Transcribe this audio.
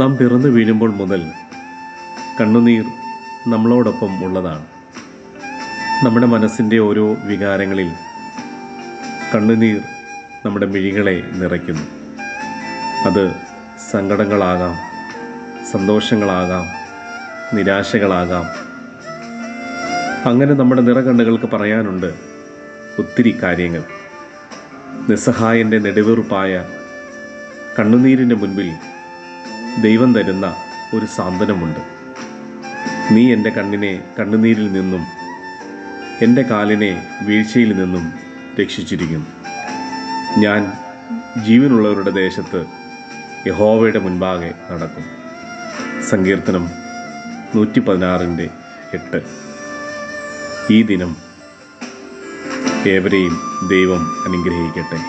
നാം പിറന്നു വീഴുമ്പോൾ മുതൽ കണ്ണുനീർ നമ്മളോടൊപ്പം ഉള്ളതാണ്. നമ്മുടെ മനസ്സിൻ്റെ ഓരോ വികാരങ്ങളിൽ കണ്ണുനീർ നമ്മുടെ മിഴികളെ നിറയ്ക്കുന്നു. അത് സങ്കടങ്ങളാകാം, സന്തോഷങ്ങളാകാം, നിരാശകളാകാം. അങ്ങനെ നമ്മുടെ നിറകണ്ണുകൾക്ക് പറയാനുണ്ട് ഒത്തിരി കാര്യങ്ങൾ. നിസ്സഹായൻ്റെ നെടുവീർപ്പായ കണ്ണുനീരിൻ്റെ മുൻപിൽ ദൈവം തരുന്ന ഒരു സാന്ത്വനമുണ്ട്. നീ എൻ്റെ കണ്ണിനെ കണ്ണുനീരിൽ നിന്നും എൻ്റെ കാലിനെ വീഴ്ചയിൽ നിന്നും രക്ഷിച്ചിരിക്കുന്നു. ഞാൻ ജീവനുള്ളവരുടെ ദേശത്ത് യഹോവയുടെ മുൻപാകെ നടക്കും. സങ്കീർത്തനം 116:8. ഈ ദിനം ഏവരെയും ദൈവം അനുഗ്രഹിക്കട്ടെ.